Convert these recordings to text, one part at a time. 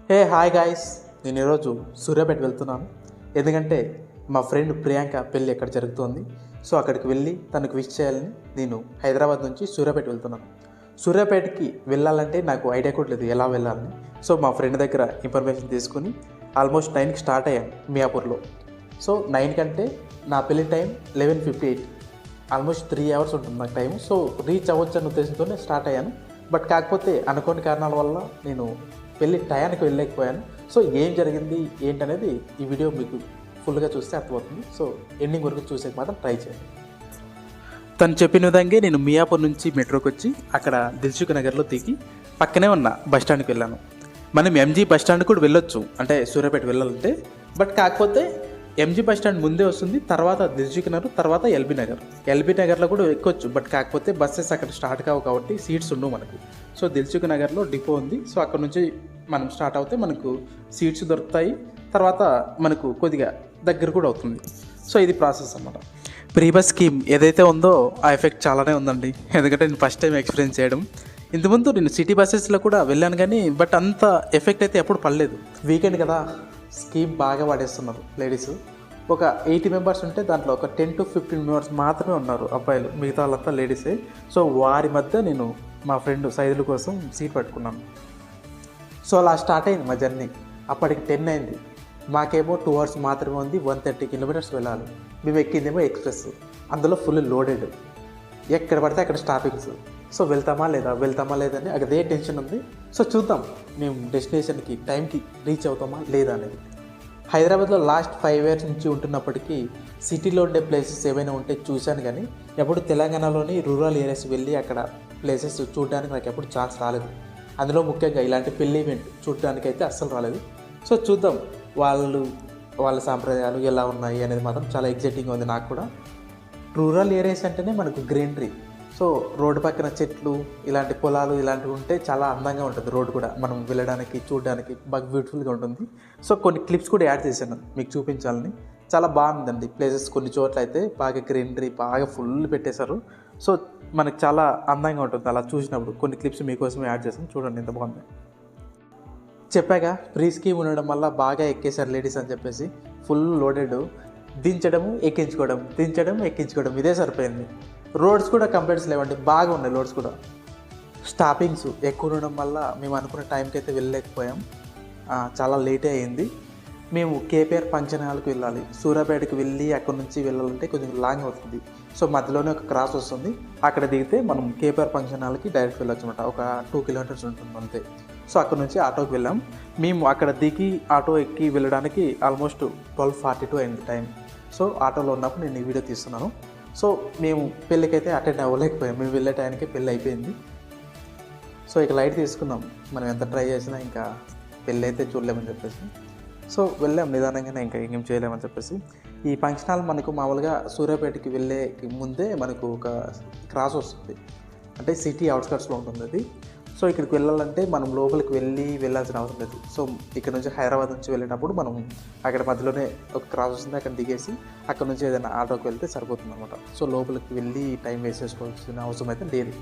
Hey hi guys, నేను ఈరోజు సూర్యాపేట వెళ్తున్నాను. ఎందుకంటే మా ఫ్రెండ్ ప్రియాంక పెళ్ళి ఎక్కడ జరుగుతోంది. సో అక్కడికి వెళ్ళి తనకు విష్ చేయాలని నేను హైదరాబాద్ నుంచి సూర్యాపేట వెళ్తున్నాను. సూర్యాపేటకి వెళ్ళాలంటే నాకు ఐడియా కూడా లేదు ఎలా వెళ్ళాలని. సో మా ఫ్రెండ్ దగ్గర ఇన్ఫర్మేషన్ తీసుకుని ఆల్మోస్ట్ 9కి స్టార్ట్ అయ్యాను మియాపూర్లో. సో 9 కంటే నా పెళ్ళి టైం 11:58, ఆల్మోస్ట్ 3 అవర్స్ ఉంటుంది నాకు టైం. సో రీచ్ అవ్వచ్చు అనే ఉద్దేశంతోనే స్టార్ట్ అయ్యాను. బట్ కాకపోతే అనుకోని కారణాల వల్ల నేను పెళ్ళి టయానికి వెళ్ళలేకపోయాను. సో ఏం జరిగింది ఏంటనేది ఈ వీడియో మీకు ఫుల్గా చూస్తే అర్థమవుతుంది. సో ఎండింగ్ వరకు చూసే మాత్రం ట్రై చేయండి. తను చెప్పిన విధంగా నేను మియాపూర్ నుంచి మెట్రోకి వచ్చి అక్కడ దిల్సుఖ్ నగర్లో దిగి పక్కనే ఉన్న బస్టాండ్కి వెళ్ళాను. మనం ఎంజీ బస్టాండ్ కూడా వెళ్ళొచ్చు, అంటే సూర్యాపేట వెళ్ళాలంటే. బట్ కాకపోతే ఎంజీ బస్టాండ్ ముందే వస్తుంది, తర్వాత దిల్సుఖ్ నగర్, తర్వాత ఎల్బీ నగర్లో కూడా ఎక్కొచ్చు. బట్ కాకపోతే బస్సెస్ అక్కడ స్టార్ట్ కావు కాబట్టి సీట్స్ ఉండవు మనకు. సో దిల్సుఖ్ నగర్లో డిపో ఉంది. సో అక్కడ నుంచి మనం స్టార్ట్ అవుతే మనకు సీట్స్ దొరుకుతాయి. తర్వాత మనకు కొద్దిగా దగ్గర కూడా అవుతుంది. సో ఇది ప్రాసెస్ అన్నమాట. ప్రీ బస్ స్కీమ్ ఏదైతే ఉందో ఆ ఎఫెక్ట్ చాలానే ఉందండి. ఎందుకంటే నేను ఫస్ట్ టైం ఎక్స్పీరియన్స్ చేయడం. ఇంతకుముందు నేను సిటీ బస్సెస్లో కూడా వెళ్ళాను కానీ బట్ అంత ఎఫెక్ట్ అయితే ఎప్పుడు పడలేదు. వీకెండ్ కదా, స్కీమ్ బాగా వాడేస్తున్నారు లేడీస్. ఒక 80 మెంబర్స్ ఉంటే దాంట్లో ఒక 10 to 15 మెంబర్స్ మాత్రమే ఉన్నారు అబ్బాయిలు, మిగతా వాళ్ళంతా లేడీసే. సో వారి మధ్య నేను మా ఫ్రెండ్ సైదుల కోసం సీట్ పట్టుకున్నాను. సో అలా స్టార్ట్ అయింది మా జర్నీ. అప్పటికి 10 అయింది. మాకేమో 2 hours మాత్రమే ఉంది, 130 kilometers వెళ్ళాలి. మేము ఎక్కిందేమో ఎక్స్ప్రెస్, అందులో ఫుల్ లోడెడ్, ఎక్కడ పడితే అక్కడ స్టాపింగ్స్. సో వెళ్తామా లేదా అని అదే టెన్షన్ ఉంది. సో చూద్దాం మేము డెస్టినేషన్కి టైంకి రీచ్ అవుతామా లేదా అనేది. హైదరాబాద్లో లాస్ట్ 5 years నుంచి ఉంటున్నప్పటికీ సిటీలో ఉండే ప్లేసెస్ ఏవైనా ఉంటే చూశాను కానీ ఎప్పుడు తెలంగాణలోని రూరల్ ఏరియాస్ వెళ్ళి అక్కడ ప్లేసెస్ చూడడానికి నాకు ఎప్పుడు ఛాన్స్ రాలేదు. అందులో ముఖ్యంగా ఇలాంటి పెళ్లి ఈవెంట్ చూడడానికి అయితే అస్సలు రాలేదు. సో చూద్దాం వాళ్ళ సాంప్రదాయాలు ఎలా ఉన్నాయి అనేది మాత్రం చాలా ఎగ్జైటింగ్గా ఉంది నాకు కూడా. రూరల్ ఏరియాస్ అంటేనే మనకు గ్రీనరీ. సో రోడ్డు పక్కన చెట్లు, ఇలాంటి పొలాలు ఇలాంటివి ఉంటే చాలా అందంగా ఉంటుంది. రోడ్డు కూడా మనం వెళ్ళడానికి చూడడానికి బాగా బ్యూటిఫుల్గా ఉంటుంది. సో కొన్ని క్లిప్స్ కూడా యాడ్ చేశాను మీకు చూపించాలని. చాలా బాగుందండి ప్లేసెస్. కొన్ని చోట్ల అయితే బాగా గ్రీనరీ బాగా ఫుల్ పెట్టేశారు. సో మనకు చాలా అందంగా ఉంటుంది అలా చూసినప్పుడు. కొన్ని క్లిప్స్ మీకోసం యాడ్ చేశాను, చూడండి ఎంత బాగుంది. చెప్పాక ప్రీ స్కీమ్ ఉండడం వల్ల బాగా ఎక్కేశారు లేడీస్ అని చెప్పేసి. ఫుల్ లోడెడ్, దించడము ఎక్కించుకోవడం ఇదే సరిపోయింది. రోడ్స్ కూడా కంప్లైంట్స్ లేవండి, బాగా ఉన్నాయి రోడ్స్ కూడా. స్టాపింగ్స్ ఎక్కువ ఉండడం వల్ల మేము అనుకున్న టైంకి అయితే వెళ్ళలేకపోయాం. చాలా లేటే అయింది. మేము కేపీఆర్ ఫంక్షన్ హాల్కి వెళ్ళాలి. సూర్యాపేటకి వెళ్ళి అక్కడ నుంచి వెళ్ళాలంటే కొంచెం లాంగ్ అవుతుంది. సో మధ్యలోనే ఒక క్రాస్ వస్తుంది, అక్కడ దిగితే మనం కేపీఆర్ ఫంక్షన్ హాల్కి డైరెక్ట్ వెళ్ళొచ్చు అనమాట. ఒక 2 kilometers ఉంటుంది అంతే. సో అక్కడ నుంచి ఆటోకి వెళ్ళాం. మేము అక్కడ దిగి ఆటో ఎక్కి వెళ్ళడానికి ఆల్మోస్ట్ 12:42 అయింది టైం. సో ఆటోలో ఉన్నప్పుడు నేను ఈ వీడియో తీస్తున్నాను. సో మేము పెళ్ళికైతే అటెండ్ అవ్వలేకపోయాం. మేము వెళ్ళే టైంకి పెళ్ళి అయిపోయింది. సో ఇక లైట్ తీసుకున్నాం, మనం ఎంత ట్రై చేసినా ఇంకా పెళ్ళి అయితే చూడలేమని చెప్పేసి. సో వెళ్ళాం నిదానంగానే, ఇంకా ఏం చేయలేమని చెప్పేసి. ఈ ఫంక్షన్ హాల్ మనకు మామూలుగా సూర్యాపేటకి వెళ్ళే ముందే మనకు ఒక క్రాస్ వస్తుంది, అంటే సిటీ అవుట్స్కట్స్లో ఉంటుంది అది. సో ఇక్కడికి వెళ్ళాలంటే మనం లోపలికి వెళ్ళాల్సిన అవసరం లేదు. సో ఇక్కడ నుంచి హైదరాబాద్ నుంచి వెళ్ళేటప్పుడు మనం అక్కడ మధ్యలోనే ఒక క్రాస్ వస్తుంది, అక్కడ దిగేసి అక్కడ నుంచి ఏదైనా ఆటోకి వెళ్తే సరిపోతుంది అనమాట. సో లోపలికి వెళ్ళి టైం వేస్ట్ చేసుకోవాల్సిన అవసరం అయితే లేదు.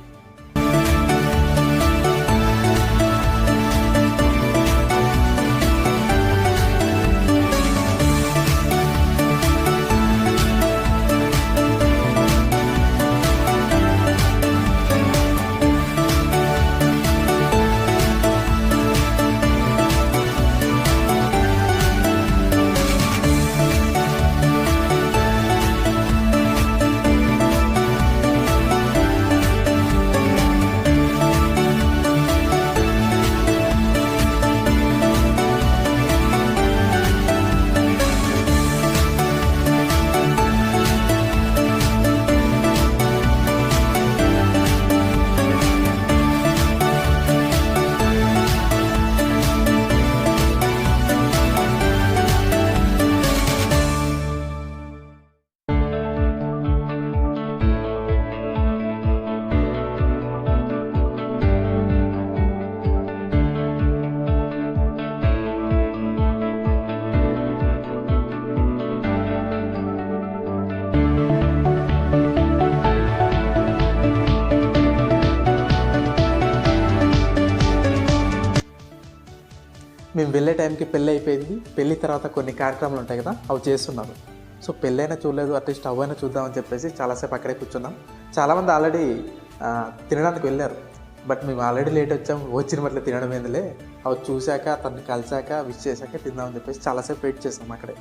మేము వెళ్ళే టైంకి పెళ్ళి అయిపోయింది. పెళ్ళి తర్వాత కొన్ని కార్యక్రమాలు ఉంటాయి కదా, అవి చేస్తున్నారు. సో పెళ్ళైనా చూడలేదు, అట్లీస్ట్ అవైనా చూద్దామని చెప్పేసి చాలాసేపు అక్కడే కూర్చున్నాం. చాలామంది ఆల్రెడీ తినడానికి వెళ్ళారు, బట్ మేము ఆల్రెడీ లేట్ వచ్చాము. వచ్చిన మట్ల తినడం ఏందిలే, అవి చూశాక తను కలిసాక విష్ చేశాక తిందామని చెప్పేసి చాలాసేపు వెయిట్ చేసాం అక్కడే.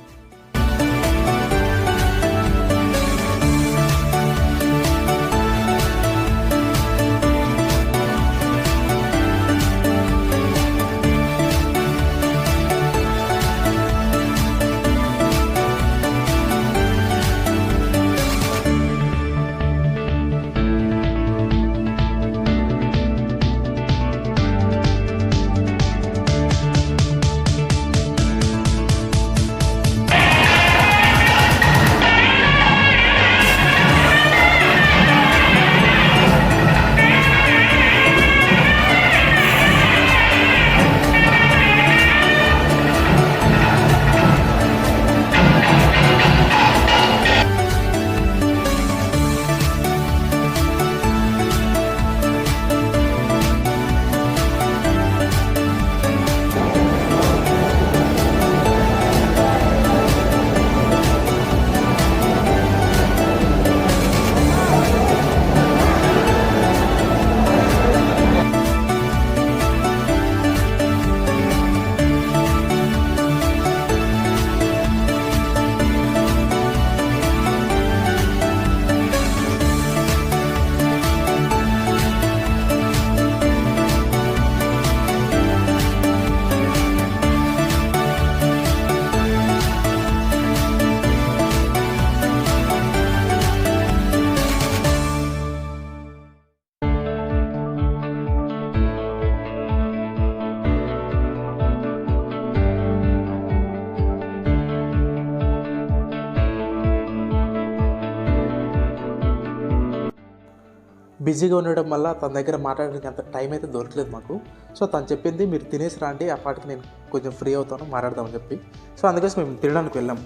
బిజీగా ఉండడం వల్ల తన దగ్గర మాట్లాడడానికి అంత టైం అయితే దొరకలేదు మాకు. సో తను చెప్పింది, మీరు తినేసి రండి, ఆ పాటికి నేను కొంచెం ఫ్రీ అవుతాను, మాట్లాడదామని చెప్పి. సో అందుకోసం మేము తినడానికి వెళ్ళాం.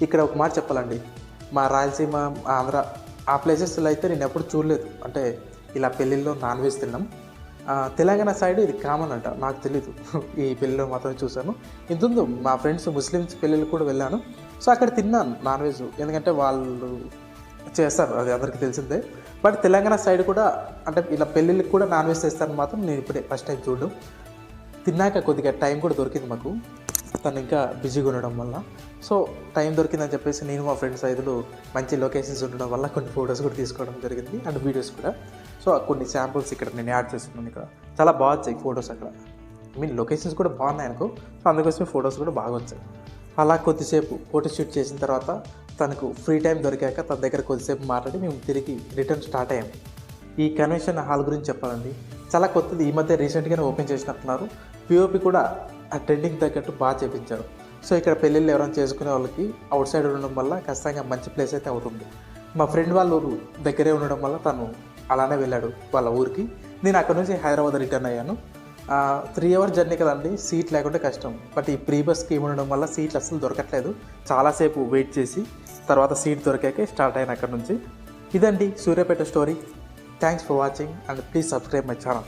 ఇక్కడ ఒక మాట చెప్పాలండి, మా రాయలసీమ, ఆంధ్ర ఆ ప్లేసెస్లో అయితే నేను ఎప్పుడు చూడలేదు. అంటే ఇలా పెళ్ళిళ్ళలో నాన్ వెజ్ తిన్నాం. తెలంగాణ సైడ్ ఇది కామన్ అంట, నాకు తెలీదు. ఈ పెళ్ళిలో మాత్రమే చూశాను. ఇంతుందు మా ఫ్రెండ్స్ ముస్లిమ్స్ పెళ్ళిళ్ళు కూడా వెళ్ళాను. సో అక్కడ తిన్నాను నాన్ వెజ్, ఎందుకంటే వాళ్ళు చేస్తారు, అది అందరికీ తెలిసిందే. బట్ తెలంగాణ సైడ్ కూడా అంటే ఇలా పెళ్ళిళ్ళకి కూడా నాన్ వెజ్ చేస్తారని మాత్రం నేను ఇప్పుడే ఫస్ట్ టైం చూడడం. తిన్నాక కొద్దిగా టైం కూడా దొరికింది మాకు, తను ఇంకా బిజీగా ఉండడం వల్ల. సో టైం దొరికిందని చెప్పేసి నేను మా ఫ్రెండ్స్ ఐదులు మంచి లొకేషన్స్ ఉండడం వల్ల కొన్ని ఫొటోస్ కూడా తీసుకోవడం జరిగింది, అండ్ వీడియోస్ కూడా. సో కొన్ని శాంపుల్స్ ఇక్కడ నేను యాడ్ చేస్తున్నాను. ఇక్కడ చాలా బాగా వచ్చాయి ఫొటోస్, అక్కడ లొకేషన్స్ కూడా బాగున్నాయి అనుకో. సో అందుకోసమే ఫొటోస్ కూడా బాగా వచ్చాయి. అలా కొద్దిసేపు ఫోటో షూట్ చేసిన తర్వాత తనకు ఫ్రీ టైం దొరికాక తన దగ్గర కొద్దిసేపు మాట్లాడి మేము తిరిగి రిటర్న్ స్టార్ట్ అయ్యాం. ఈ కన్వెన్షన్ హాల్ గురించి చెప్పాలండి, చాలా కొత్తది, ఈ మధ్య రీసెంట్గానే ఓపెన్ చేసినట్టున్నారు. పిఓపి కూడా ఆ ట్రెండింగ్ తగ్గట్టు బాగా చేయించారు. సో ఇక్కడ పెళ్ళిళ్ళు ఎవరైనా చేసుకునే వాళ్ళకి అవుట్ సైడ్ ఉండడం వల్ల ఖచ్చితంగా మంచి ప్లేస్ అయితే అవుతుంది. మా ఫ్రెండ్ వాళ్ళ ఊరు దగ్గరే ఉండడం వల్ల తను అలానే వెళ్ళాడు వాళ్ళ ఊరికి. నేను అక్కడ నుంచి హైదరాబాద్ రిటర్న్ అయ్యాను. 3 hours జర్నీ కదండి, సీట్ లేకుంటే కష్టం. బట్ ఈ ప్రీ బస్ స్కీమ్ ఉండడం వల్ల సీట్లు అస్సలు దొరకట్లేదు. చాలాసేపు వెయిట్ చేసి తర్వాత సీట్ దొరికాకే స్టార్ట్ అయిన అక్కడ నుంచి. ఇదండి Suryapet story. Thanks for watching and please subscribe my channel.